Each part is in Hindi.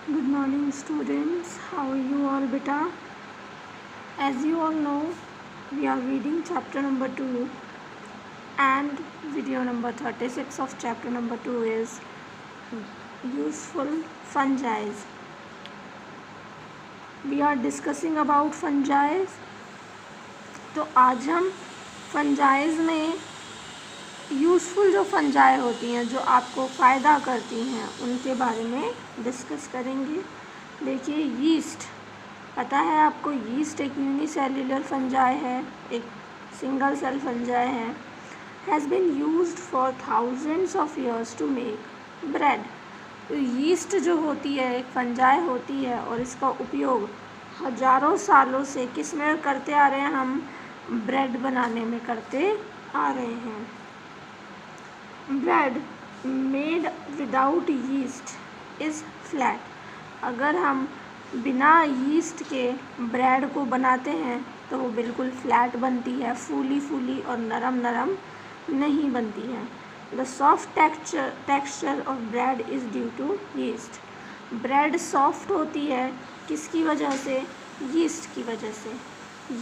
Good morning students, how are you all beta? As you all know, we are reading chapter number 2 and video number 36 of chapter number 2 is useful fungi. We are discussing about fungi. तो आज हम फंजाइज में यूज़फुल जो फंजाई होती हैं जो आपको फ़ायदा करती हैं उनके बारे में डिस्कस करेंगे। देखिए यीस्ट, पता है आपको यीस्ट एक यूनिसेल्युलर फंजाई है, एक सिंगल सेल फंजाई है। Has been used for thousands of years to make bread. तो यीस्ट जो होती है एक फंजाई होती है और इसका उपयोग हज़ारों सालों से किस में करते आ रहे हैं, हम ब्रेड बनाने में करते आ रहे हैं। Bread made without yeast is flat. अगर हम बिना यीस्ट के ब्रेड को बनाते हैं तो वो बिल्कुल फ्लैट बनती है, फूली फूली और नरम नरम नहीं बनती है। The soft texture of bread is due to yeast. Bread soft होती है किसकी वजह से, यीस्ट की वजह से।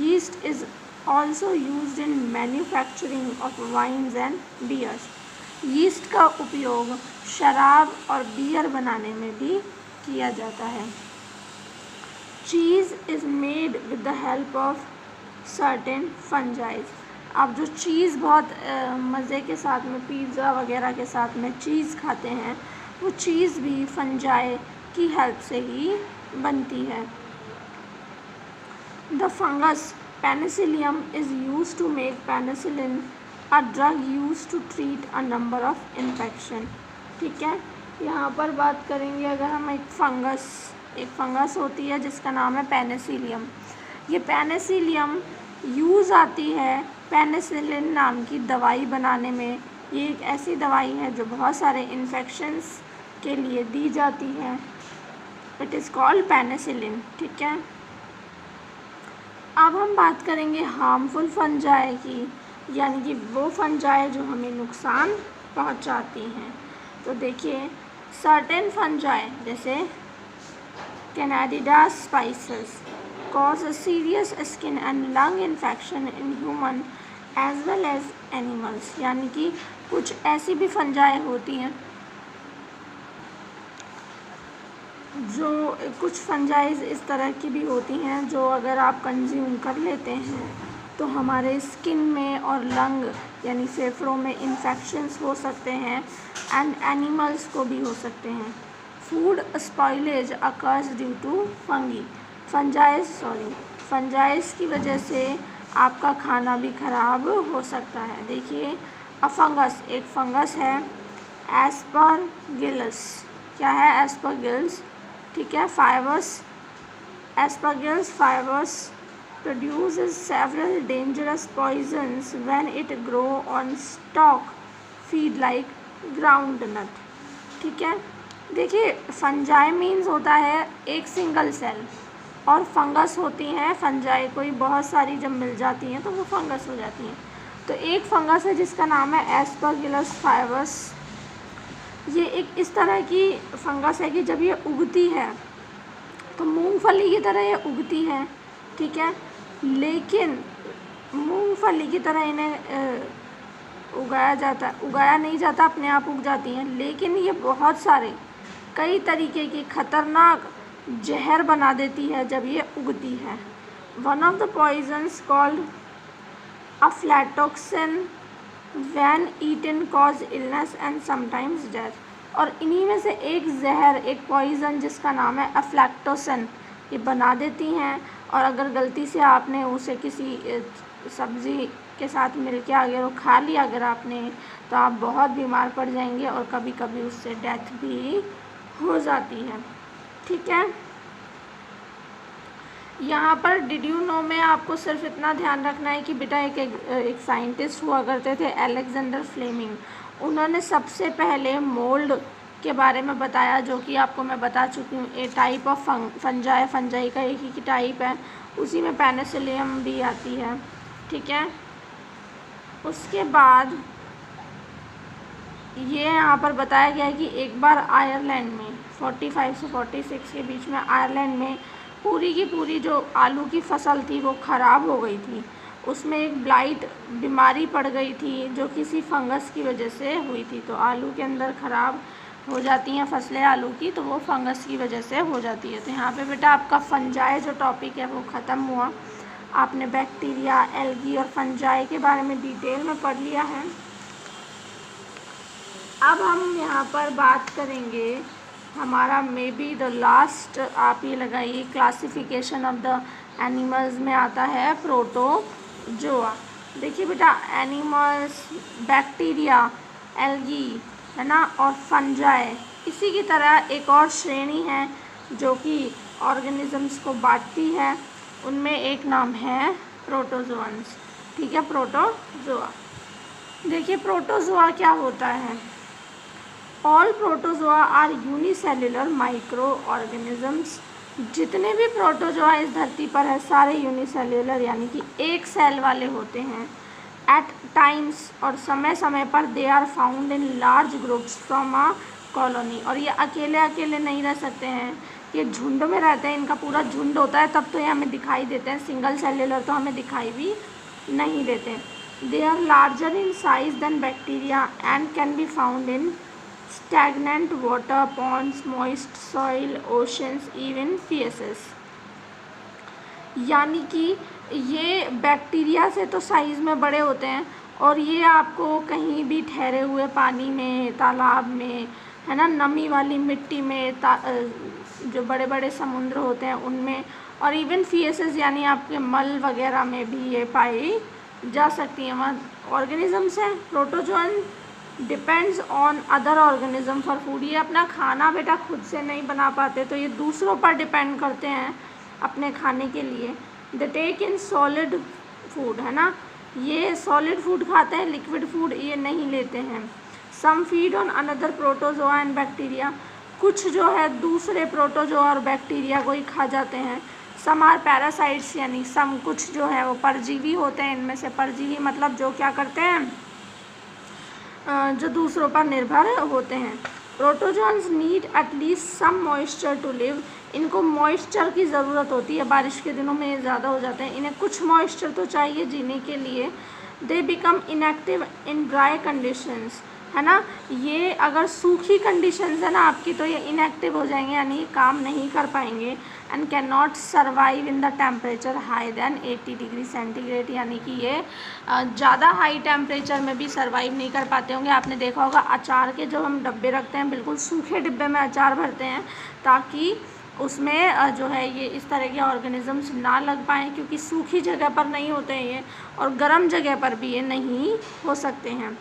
Yeast is also used in manufacturing of wines and beers. Yeast का उपयोग शराब और बियर बनाने में भी किया जाता है। Cheese is made with the help of certain fungi. आप जो चीज़ बहुत मज़े के साथ में पिज़्ज़ा वगैरह के साथ में चीज़ खाते हैं वो चीज़ भी फंजाई की हेल्प से ही बनती है। The fungus penicillium is use to make penicillin, a drug use to treat a number of infection. ठीक है, यहाँ पर बात करेंगे अगर हम एक फंगस होती है जिसका नाम है पेनिसिलियम। ये पेनिसिलियम यूज़ आती है पेनिसिलिन नाम की दवाई बनाने में। ये एक ऐसी दवाई है जो बहुत सारे इन्फेक्शंस के लिए दी जाती है। It is called penicillin. ठीक है, अब हम बात करेंगे हार्मफुल फंजाई की, यानी कि वो फंजाई जो हमें नुकसान पहुंचाती हैं। तो देखिए सर्टेन फंजाई जैसे candida species cause a serious skin and lung infection in human as well as animals. यानी कि कुछ ऐसी भी फंजाई होती हैं जो कुछ फंजाइज इस तरह की भी होती हैं जो अगर आप कंज्यूम कर लेते हैं तो हमारे स्किन में और लंग यानी फेफड़ों में इन्फेक्शंस हो सकते हैं एंड एनिमल्स को भी हो सकते हैं। Food spoilage occurs due to fungi की वजह से आपका खाना भी खराब हो सकता है। देखिए फंगस, एक फंगस है एस्परगिलस। क्या है एस्परगिलस? ठीक है, aspergillus fibers produces several dangerous poisons when it grow on stalk feed like groundnut। ठीक है, देखिए फंजाई मीन्स होता है एक सिंगल सेल और फंगस होती हैं फंजाई कोई बहुत सारी जब मिल जाती हैं तो वो फंगस हो जाती हैं। तो एक फंगस है जिसका नाम है एस्परगिलस फाइबर्स। ये एक इस तरह की फंगस है कि जब ये उगती है तो मूंगफली की तरह ये उगती है। ठीक है, लेकिन मूंगफली की तरह इन्हें उगाया नहीं जाता, अपने आप उग जाती हैं। लेकिन ये बहुत सारे कई तरीके की खतरनाक जहर बना देती है जब ये उगती है। One of the poisons called aflatoxin when eaten cause illness and sometimes death. और इन्हीं में से एक जहर, एक पॉइज़न जिसका नाम है अफ्लैक्टोसिन, ये बना देती हैं। और अगर गलती से आपने उसे किसी सब्ज़ी के साथ मिलके अगर वो खा लिया अगर आपने, तो आप बहुत बीमार पड़ जाएंगे और कभी कभी उससे डेथ भी हो जाती है। ठीक है, यहाँ पर डिड यू नो में आपको सिर्फ इतना ध्यान रखना है कि बेटा एक साइंटिस्ट हुआ करते थे अलेक्जेंडर फ्लेमिंग। उन्होंने सबसे पहले मोल्ड के बारे में बताया जो कि आपको मैं बता चुकी हूँ। ए टाइप ऑफ फंजाई का एक ही टाइप है, उसी में पेनिसिलियम भी आती है। ठीक है, उसके बाद ये यहाँ पर बताया गया है कि एक बार आयरलैंड में 45 से 46 के बीच में आयरलैंड में पूरी की पूरी जो आलू की फसल थी वो ख़राब हो गई थी। उसमें एक ब्लाइट बीमारी पड़ गई थी जो किसी फंगस की वजह से हुई थी। तो आलू के अंदर ख़राब हो जाती हैं फसलें आलू की, तो वो फंगस की वजह से हो जाती है। तो यहाँ पे बेटा आपका फंजाई जो टॉपिक है वो ख़त्म हुआ। आपने बैक्टीरिया, एल्गी और फंजाई के बारे में डिटेल में पढ़ लिया है। अब हम यहाँ पर बात करेंगे, हमारा मे बी द लास्ट, आप ये लगाइए, क्लासिफिकेशन ऑफ द एनिमल्स में आता है प्रोटोजोआ। देखिए बेटा, एनिमल्स, बैक्टीरिया, एल्गी, है ना, और फंजाई, इसी की तरह एक और श्रेणी है जो कि ऑर्गेनिजम्स को बांटती है, उनमें एक नाम है प्रोटोजोअन्स। ठीक है, प्रोटोजोआ। देखिए प्रोटोजोआ क्या होता है। All protozoa are unicellular microorganisms. जितने भी प्रोटोजोआ इस धरती पर है सारे यूनिसेल्युलर यानी कि एक सेल वाले होते हैं। एट टाइम्स, और समय समय पर, they are found in large groups from a colony. और ये अकेले अकेले नहीं रह सकते हैं, ये झुंड में रहते हैं, इनका पूरा झुंड होता है, तब तो ये हमें दिखाई देते हैं। सिंगल सेल्युलर तो हमें दिखाई भी नहीं देते। They are larger in size than bacteria and can be found in stagnant water, ponds, moist soil, oceans, even feces। यानी कि ये बैक्टीरिया से तो साइज़ में बड़े होते हैं और ये आपको कहीं भी ठहरे हुए पानी में, तालाब में, है ना, नमी वाली मिट्टी में, जो बड़े बड़े समुद्र होते हैं उनमें, और इवन फीसेस यानी आपके मल वगैरह में भी ये पाई जा सकती हैं। वहाँ ऑर्गेनिजम्स हैं। Protozoan depends on other organism for food. ये अपना खाना बेटा खुद से नहीं बना पाते, तो ये दूसरों पर डिपेंड करते हैं अपने खाने के लिए। They take in solid food, है ना, ये सॉलिड फूड खाते हैं, लिक्विड फूड ये नहीं लेते हैं। Some feed on another protozoa and bacteria. कुछ जो है दूसरे प्रोटोजोआ और बैक्टीरिया को ही खा जाते हैं। सम आर पैरासाइट्स, यानी सम कुछ जो है वो परजीवी होते हैं। इनमें से परजीवी मतलब जो क्या करते हैं, जो दूसरों पर निर्भर होते हैं। Protozoans need at least some moisture to live. इनको मॉइस्चर की ज़रूरत होती है, बारिश के दिनों में ये ज़्यादा हो जाते हैं, इन्हें कुछ मॉइस्चर तो चाहिए जीने के लिए। They become inactive in dry conditions, है ना, ये अगर सूखी कंडीशंस है ना आपकी, तो ये इनएक्टिव हो जाएंगे, यानी काम नहीं कर पाएंगे। And can not survive in the temperature high than 80 degree centigrade, यानी कि ये ज़्यादा हाई टेम्परेचर में भी सर्वाइव नहीं कर पाते होंगे। आपने देखा होगा अचार के जो हम डब्बे रखते हैं, बिल्कुल सूखे डिब्बे में अचार भरते हैं ताकि उसमें जो है ये इस तरह के ऑर्गेनिजम्स ना लग पाएँ, क्योंकि सूखी जगह पर नहीं होते हैं ये, और गर्म जगह पर भी ये नहीं हो सकते हैं।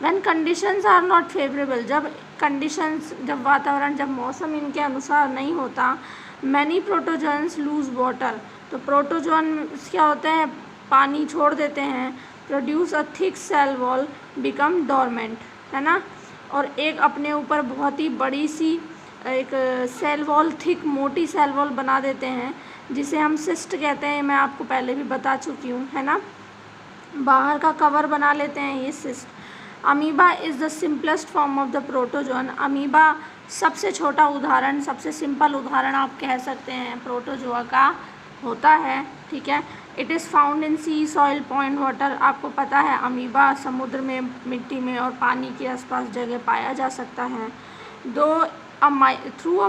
When conditions are not favorable, जब कंडीशंस, जब वातावरण, जब मौसम इनके अनुसार नहीं होता, many protozoans lose water, तो प्रोटोजोन्स क्या होते हैं, पानी छोड़ देते हैं। Produce a thick cell wall, become dormant, है ना, और एक अपने ऊपर बहुत ही बड़ी सी एक सेल वॉल, थिक मोटी सेल वॉल बना देते हैं, जिसे हम सिस्ट कहते हैं। मैं आपको पहले भी बता चुकी हूँ, है ना, बाहर का कवर बना लेते हैं ये cyst. Amoeba is the simplest form of the protozoan. Amoeba सबसे छोटा उदाहरण, सबसे सिंपल उदाहरण आप कह सकते हैं प्रोटोजोआ का होता है। ठीक है, it is found in sea, soil, pond water. आपको पता है अमीबा समुद्र में, मिट्टी में और पानी के आसपास जगह पाया जा सकता है। दो through a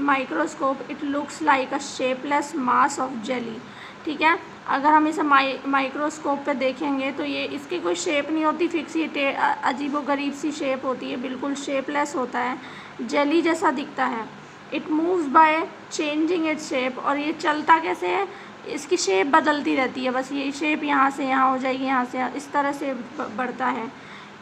microscope it looks like a shapeless mass of jelly. ठीक है, अगर हम इसे माइक्रोस्कोप पे देखेंगे तो ये, इसकी कोई शेप नहीं होती फिक्स, ये अजीबोगरीब सी शेप होती है, बिल्कुल शेपलेस होता है, जेली जैसा दिखता है। It moves by changing its shape, और ये चलता कैसे है, इसकी शेप बदलती रहती है, बस ये शेप यहाँ से यहाँ हो जाएगी, यहाँ से इस तरह से बढ़ता है।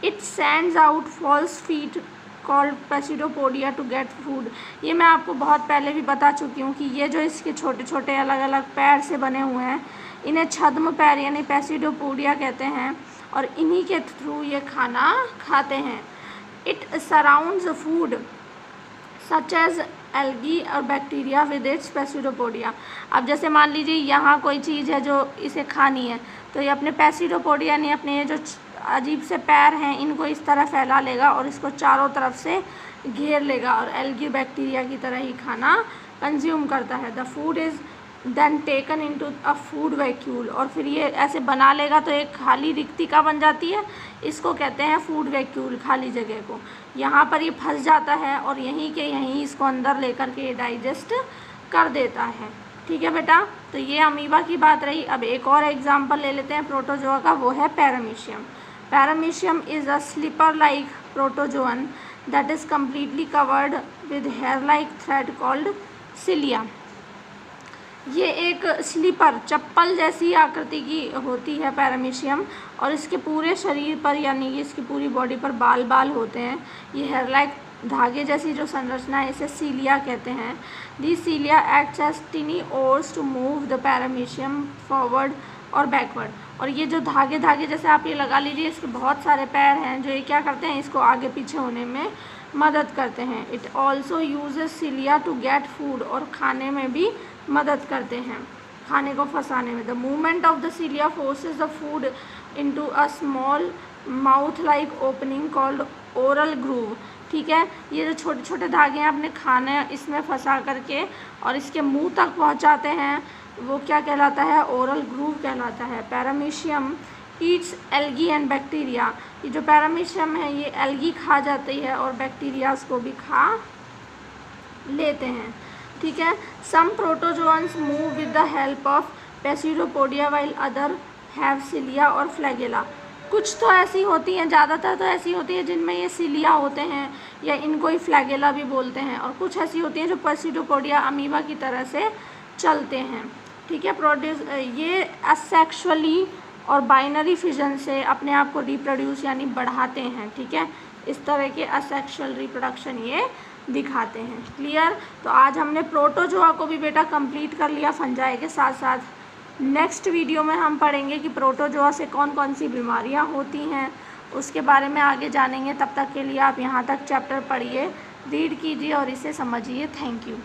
It sends out false feet called pseudopodia to get food. ये मैं आपको बहुत पहले भी बता चुकी हूँ कि ये जो इसके छोटे छोटे अलग अलग पैर से बने हुए हैं, इन्हें छद्म पैर यानी पेसिडोपोडिया कहते हैं, और इन्हीं के थ्रू ये खाना खाते हैं। It surrounds food such as algae और बैक्टीरिया विद इट्स पेसिडोपोडिया। अब जैसे मान लीजिए यहाँ कोई चीज़ है जो इसे खानी है, तो ये अपने पेसिडोपोडिया यानी अपने ये जो अजीब से पैर हैं, इनको इस तरह फैला लेगा और इसको चारों तरफ से घेर लेगा और एल्गी बैक्टीरिया की तरह ही खाना कंज्यूम करता है। The food is then taken into a food vacuole, और फिर ये ऐसे बना लेगा तो एक खाली रिक्तिका बन जाती है, इसको कहते हैं फूड वैक्यूल, खाली जगह को। यहाँ पर ये फंस जाता है और यहीं के यहीं इसको अंदर लेकर के ये डाइजेस्ट कर देता है। ठीक है बेटा, तो ये अमीबा की बात रही। अब एक और एग्जाम्पल ले लेते हैं प्रोटोजोआ का, वो है paramecium. Paramecium is a slipper like protozoan that is completely covered with hair like thread called cilia. ये एक स्लीपर, चप्पल जैसी आकृति की होती है पैरामीशियम, और इसके पूरे शरीर पर यानी कि इसकी पूरी बॉडी पर बाल बाल होते हैं। ये हेयर लाइक धागे जैसी जो संरचना है इसे सीलिया कहते हैं। The cilia acts as tiny oars to move the paramecium forward और बैकवर्ड। और ये जो धागे धागे जैसे आप ये लगा लीजिए, इसके बहुत सारे पैर हैं जो ये क्या करते हैं, इसको आगे पीछे होने में मदद करते हैं। It also uses cilia to get food, और खाने में भी मदद करते हैं, खाने को फंसाने में। The movement of the cilia forces the food into a small mouth like opening called oral groove. ठीक है, ये जो छोटे छोटे धागे हैं अपने खाने इसमें फंसा करके और इसके मुंह तक पहुंचाते हैं, वो क्या कहलाता है, ओरल ग्रूव कहलाता है। Paramecium Yeats algae and bacteria. ये जो पैरामीशियम है ये एल्गी खा जाती है और बैक्टीरियाज को भी खा लेते हैं। ठीक है, some protozoans move with the help of pseudopodia while other have cilia और फ्लैगेला। कुछ तो ऐसी होती हैं, ज़्यादातर तो ऐसी होती है जिनमें ये सिलिया होते हैं या इनको ही फ्लैगेला भी बोलते हैं, और कुछ ऐसी होती हैं जो पेसिडोपोडिया अमीबा की तरह से चलते हैं। ठीक है, ये असेक्सुअली और बाइनरी फिजन से अपने आप को रिप्रोड्यूस यानी बढ़ाते हैं। ठीक है, इस तरह के असेक्सुअल रिप्रोडक्शन ये दिखाते हैं। क्लियर? तो आज हमने प्रोटोजोआ को भी बेटा कंप्लीट कर लिया फंजाई के साथ साथ। नेक्स्ट वीडियो में हम पढ़ेंगे कि प्रोटोजोआ से कौन कौन सी बीमारियां होती हैं, उसके बारे में आगे जानेंगे। तब तक के लिए आप यहाँ तक चैप्टर पढ़िए, रीड कीजिए और इसे समझिए। Thank you.